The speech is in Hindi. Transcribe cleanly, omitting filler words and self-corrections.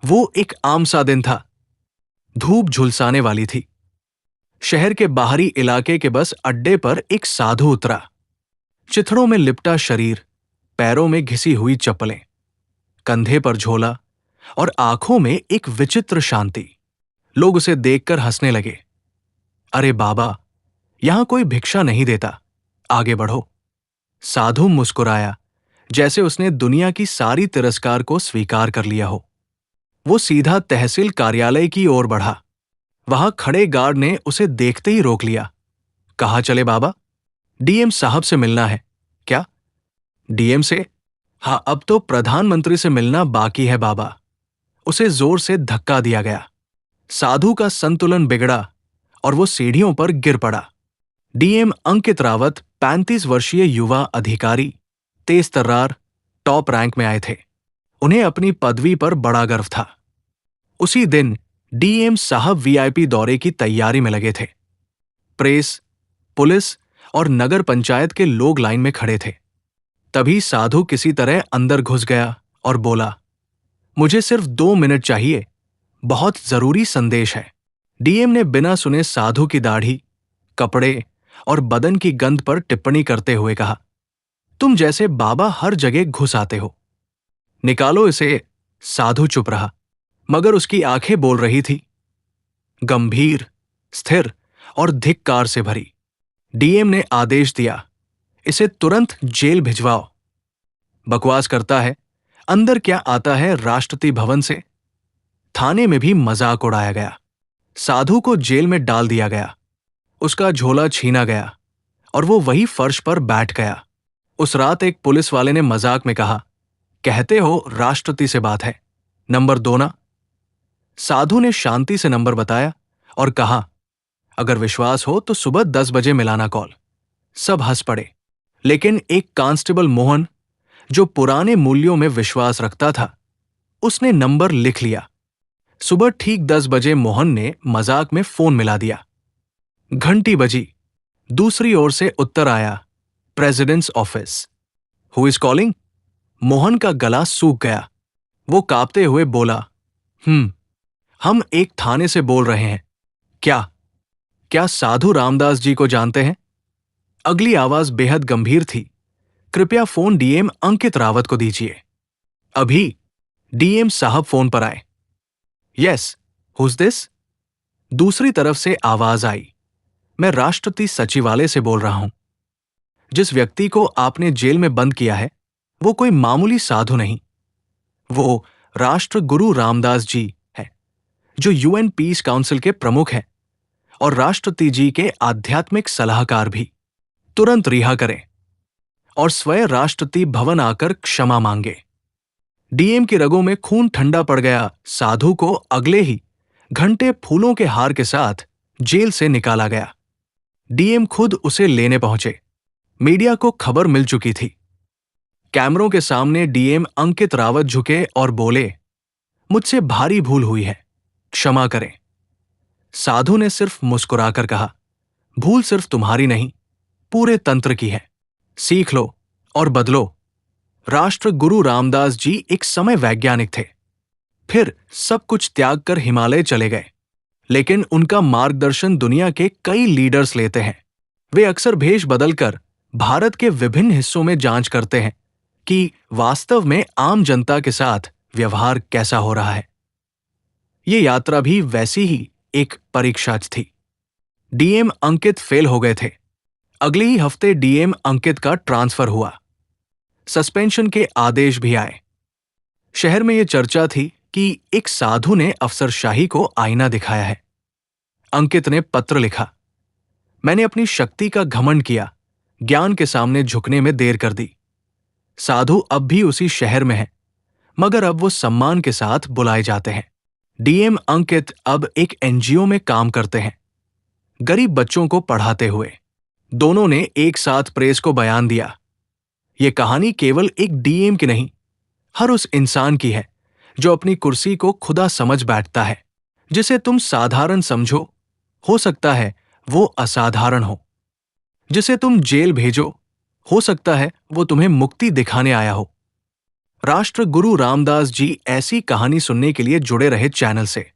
वो एक आम सा दिन था। धूप झुलसाने वाली थी। शहर के बाहरी इलाके के बस अड्डे पर एक साधु उतरा। चिथड़ों में लिपटा शरीर, पैरों में घिसी हुई चप्पलें, कंधे पर झोला और आंखों में एक विचित्र शांति। लोग उसे देखकर हंसने लगे। अरे बाबा, यहां कोई भिक्षा नहीं देता, आगे बढ़ो। साधु मुस्कुराया, जैसे उसने दुनिया की सारी तिरस्कार को स्वीकार कर लिया हो। वो सीधा तहसील कार्यालय की ओर बढ़ा। वहां खड़े गार्ड ने उसे देखते ही रोक लिया। कहाँ चले बाबा? डीएम साहब से मिलना है। क्या? डीएम से? हाँ, अब तो प्रधानमंत्री से मिलना बाकी है बाबा। उसे जोर से धक्का दिया गया। साधु का संतुलन बिगड़ा और वो सीढ़ियों पर गिर पड़ा। डीएम अंकित रावत 35 वर्षीय युवा अधिकारी, तेज तर्रार, टॉप रैंक में आए थे। उन्हें अपनी पदवी पर बड़ा गर्व था। उसी दिन डीएम साहब वीआईपी दौरे की तैयारी में लगे थे। प्रेस, पुलिस और नगर पंचायत के लोग लाइन में खड़े थे। तभी साधु किसी तरह अंदर घुस गया और बोला, मुझे सिर्फ 2 मिनट चाहिए, बहुत जरूरी संदेश है। डीएम ने बिना सुने साधु की दाढ़ी, कपड़े और बदन की गंध पर टिप्पणी करते हुए कहा, तुम जैसे बाबा हर जगह घुस आते हो, निकालो इसे। साधु चुप रहा, मगर उसकी आंखें बोल रही थी, गंभीर, स्थिर और धिक्कार से भरी। डीएम ने आदेश दिया, इसे तुरंत जेल भिजवाओ। बकवास करता है, अंदर क्या आता है राष्ट्रपति भवन से। थाने में भी मजाक उड़ाया गया। साधु को जेल में डाल दिया गया। उसका झोला छीना गया और वो वही फर्श पर बैठ गया। उस रात एक पुलिस वाले ने मजाक में कहा, कहते हो राष्ट्रपति से बात है, नंबर 2 ना। साधु ने शांति से नंबर बताया और कहा, अगर विश्वास हो तो सुबह 10 बजे मिलाना कॉल। सब हंस पड़े, लेकिन एक कांस्टेबल मोहन, जो पुराने मूल्यों में विश्वास रखता था, उसने नंबर लिख लिया। सुबह ठीक 10 बजे मोहन ने मजाक में फोन मिला दिया। घंटी बजी। दूसरी ओर से उत्तर आया, president's office. Who is calling? Mohan का गला सूख गया। वो कांपते हुए बोला, हम एक थाने से बोल रहे हैं। क्या साधु रामदास जी को जानते हैं? अगली आवाज बेहद गंभीर थी, कृपया फोन डीएम अंकित रावत को दीजिए अभी। डीएम साहब फोन पर आए। Yes, who's this? दूसरी तरफ से आवाज आई, मैं राष्ट्रपति सचिवालय से बोल रहा हूं। जिस व्यक्ति को आपने जेल में बंद किया है, वो कोई मामूली साधु नहीं, वो राष्ट्र गुरु रामदास जी है, जो यूएन पीस काउंसिल के प्रमुख हैं और राष्ट्रपति जी के आध्यात्मिक सलाहकार भी। तुरंत रिहा करें और स्वयं राष्ट्रपति भवन आकर क्षमा मांगे। डीएम की रगों में खून ठंडा पड़ गया। साधु को अगले ही घंटे फूलों के हार के साथ जेल से निकाला गया। डीएम खुद उसे लेने पहुंचे। मीडिया को खबर मिल चुकी थी। कैमरों के सामने डीएम अंकित रावत झुके और बोले, मुझसे भारी भूल हुई है, क्षमा करें। साधु ने सिर्फ मुस्कुराकर कहा, भूल सिर्फ तुम्हारी नहीं, पूरे तंत्र की है। सीख लो और बदलो। राष्ट्र गुरु रामदास जी एक समय वैज्ञानिक थे, फिर सब कुछ त्याग कर हिमालय चले गए, लेकिन उनका मार्गदर्शन दुनिया के कई लीडर्स लेते हैं। वे अक्सर भेष बदलकर भारत के विभिन्न हिस्सों में जांच करते हैं कि वास्तव में आम जनता के साथ व्यवहार कैसा हो रहा है। ये यात्रा भी वैसी ही एक परीक्षा थी। डीएम अंकित फेल हो गए थे। अगले ही हफ्ते डीएम अंकित का ट्रांसफर हुआ। सस्पेंशन के आदेश भी आए। शहर में यह चर्चा थी कि एक साधु ने अफसरशाही को आईना दिखाया है। अंकित ने पत्र लिखा, मैंने अपनी शक्ति का घमंड किया, ज्ञान के सामने झुकने में देर कर दी। साधु अब भी उसी शहर में है, मगर अब वो सम्मान के साथ बुलाए जाते हैं। डीएम अंकित अब एक एनजीओ में काम करते हैं, गरीब बच्चों को पढ़ाते हुए। दोनों ने एक साथ प्रेस को बयान दिया, ये कहानी केवल एक डीएम की नहीं, हर उस इंसान की है जो अपनी कुर्सी को खुदा समझ बैठता है। जिसे तुम साधारण समझो, हो सकता है वो असाधारण हो। जिसे तुम जेल भेजो, हो सकता है वो तुम्हें मुक्ति दिखाने आया हो। राष्ट्र गुरु रामदास जी ऐसी कहानी सुनने के लिए जुड़े रहे चैनल से।